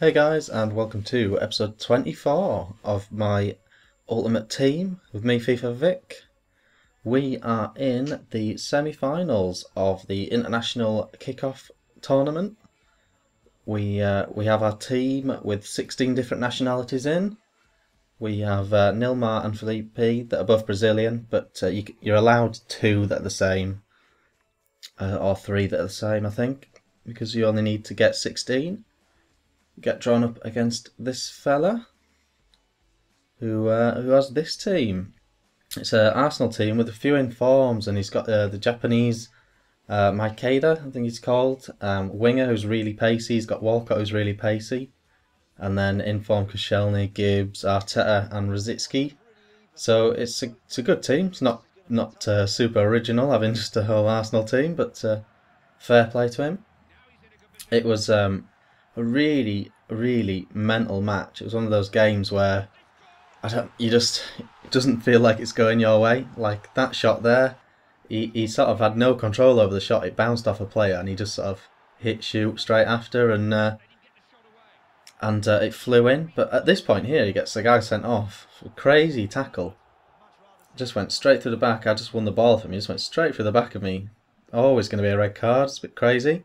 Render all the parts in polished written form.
Hey guys, and welcome to episode 24 of my Ultimate Team with me, FIFA Vic. We are in the semi-finals of the International Kickoff Tournament. We have our team with 16 different nationalities in. We have Nilmar and Felipe that are both Brazilian, but you're allowed 2 that are the same, or 3 that are the same, I think, because you only need to get 16. Get drawn up against this fella who has this team. It's an Arsenal team with a few informs, and he's got the Japanese Maikeda, I think he's called, winger who's really pacey. He's got Walcott who's really pacey, and then inform Koscielny, Gibbs, Arteta, and Rosicky. So it's a good team. It's not super original having just a whole Arsenal team, but fair play to him. It was a really mental match. It was one of those games where it doesn't feel like it's going your way. Like that shot there, he sort of had no control over the shot. It bounced off a player and he just sort of hit shoot straight after, and it flew in. But at this point here, he gets the guy sent off. Crazy tackle. Just went straight through the back. I just won the ball from him. He just went straight through the back of me. Always going to be a red card. It's a bit crazy.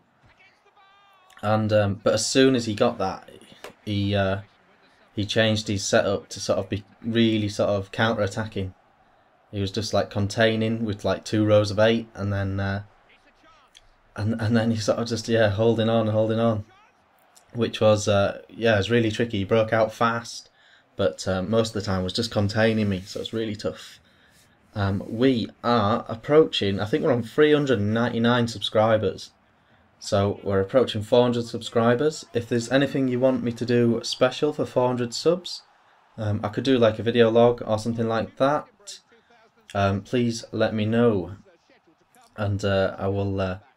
And but as soon as he got that, he changed his setup to sort of be really sort of counter-attacking. He was just like containing with like 2 rows of 8, and then and then he sort of just holding on, which was it was really tricky. He broke out fast, but most of the time was just containing me, so it's really tough. We are approaching. I think we're on 399 subscribers. So we're approaching 400 subscribers. If there's anything you want me to do special for 400 subs, I could do like a video log or something like that. Please let me know, and I'll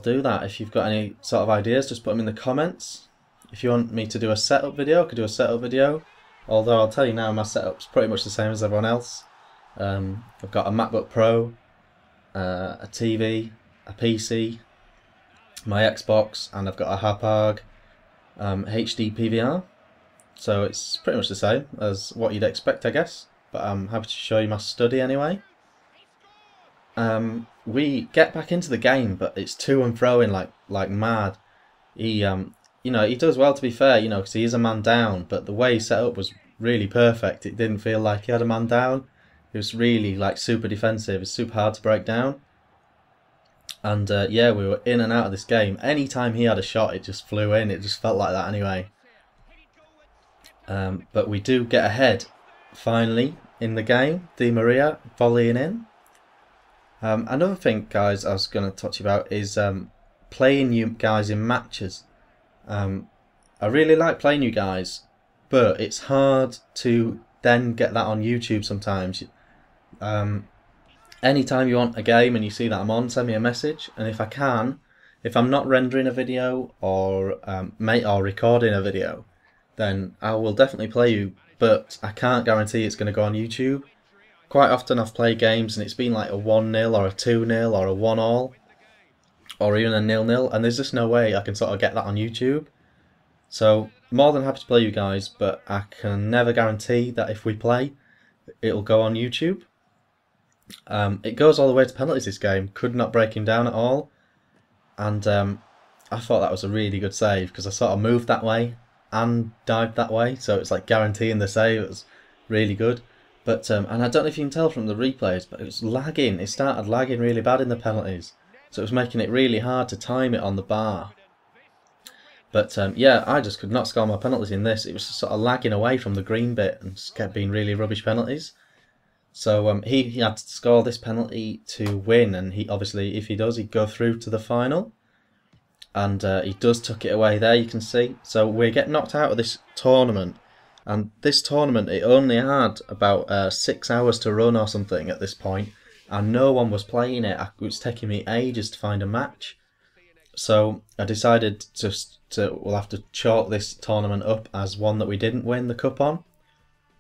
do that. If you've got any sort of ideas, just put them in the comments. If you want me to do a setup video, I could do a setup video. Although I'll tell you now, my setup's pretty much the same as everyone else. I've got a MacBook Pro, a TV, a PC, my Xbox, and I've got a Hapag HD PVR, so it's pretty much the same as what you'd expect, I guess, but I'm happy to show you my study anyway. We get back into the game, but it's to and fro in like mad. He he does well, to be fair, because he is a man down, but the way he set up was really perfect. It didn't feel like he had a man down. It was really like super defensive. It's super hard to break down. And we were in and out of this game. Anytime he had a shot, it just flew in. It just felt like that anyway. But we do get ahead, finally, in the game. Di Maria volleying in. Another thing, guys, I was going to talk to you about is playing you guys in matches. I really like playing you guys, but it's hard to then get that on YouTube sometimes. Anytime you want a game and you see that I'm on, send me a message, and if I'm not rendering a video or recording a video, then I will definitely play you, but I can't guarantee it's going to go on YouTube. Quite often I've played games and it's been like a 1-0 or a 2-0 or a 1-all or even a 0-0, and there's just no way I can sort of get that on YouTube. So more than happy to play you guys, but I can never guarantee that if we play, it'll go on YouTube. It goes all the way to penalties, this game. Could not break him down at all, and I thought that was a really good save because I sort of moved that way and dived that way, so it's like guaranteeing the save. It was really good, but and I don't know if you can tell from the replays, but it was lagging. It started lagging really bad in the penalties, so it was making it really hard to time it on the bar. But I just could not score my penalties in this. It was just sort of lagging away from the green bit and just kept being really rubbish penalties. So he had to score this penalty to win, and he obviously, if he does, he'd go through to the final. And he does tuck it away there, you can see. So we get knocked out of this tournament, and this tournament, it only had about 6 hours to run or something at this point, and no one was playing it. It was taking me ages to find a match. So I decided we'll have to chalk this tournament up as one that we didn't win the cup on,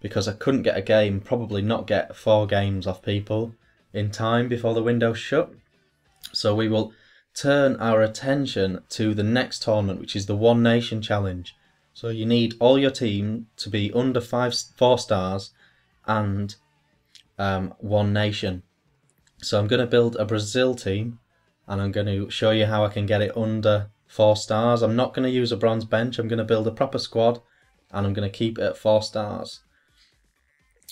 because I couldn't get a game, probably not get 4 games off people in time before the window shut. So we will turn our attention to the next tournament, which is the One Nation Challenge. So you need all your team to be under 4 stars and 1 nation. So I'm going to build a Brazil team, and I'm going to show you how I can get it under 4 stars. I'm not going to use a bronze bench. I'm going to build a proper squad, and I'm going to keep it at 4 stars.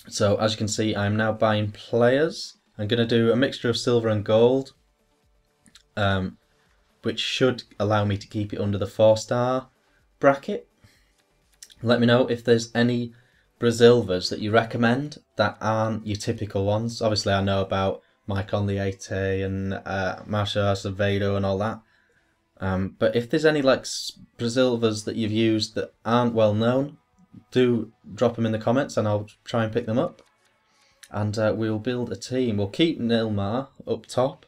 So as you can see, I'm now buying players. I'm going to do a mixture of silver and gold, which should allow me to keep it under the 4-star bracket. Let me know if there's any Brazilvers that you recommend that aren't your typical ones. Obviously I know about Maicon Leite and Marcio Acevedo and all that. But if there's any like Brazilvers that you've used that aren't well known, do drop them in the comments and I'll try and pick them up. And we'll build a team. We'll keep Nilmar up top,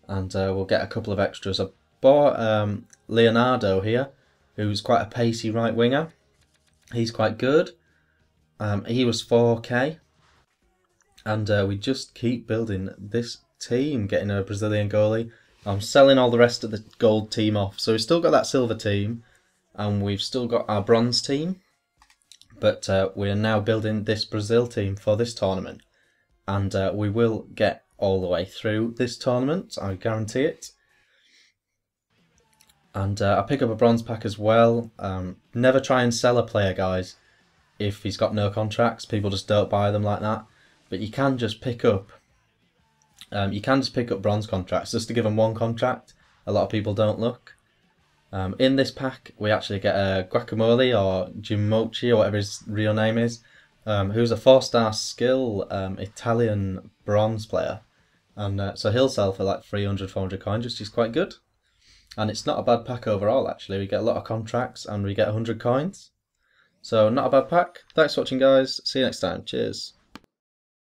and we'll get a couple of extras. I bought Leonardo here, who's quite a pacey right winger. He's quite good. He was 4k, and we just keep building this team, getting a Brazilian goalie. I'm selling all the rest of the gold team off, so we've still got that silver team, and we've still got our bronze team, but we're now building this Brazil team for this tournament, and we will get all the way through this tournament, I guarantee it. And I pick up a bronze pack as well. Never try and sell a player, guys, if he's got no contracts. People just don't buy them like that. But you can just pick up bronze contracts just to give them 1 contract. A lot of people don't look. In this pack, we actually get a Guacamole or Jimochi or whatever his real name is, who's a 4-star skill Italian bronze player, and so he'll sell for like 300-400 coins, which is quite good. And it's not a bad pack overall, actually. We get a lot of contracts and we get 100 coins. So not a bad pack. Thanks for watching, guys. See you next time. Cheers.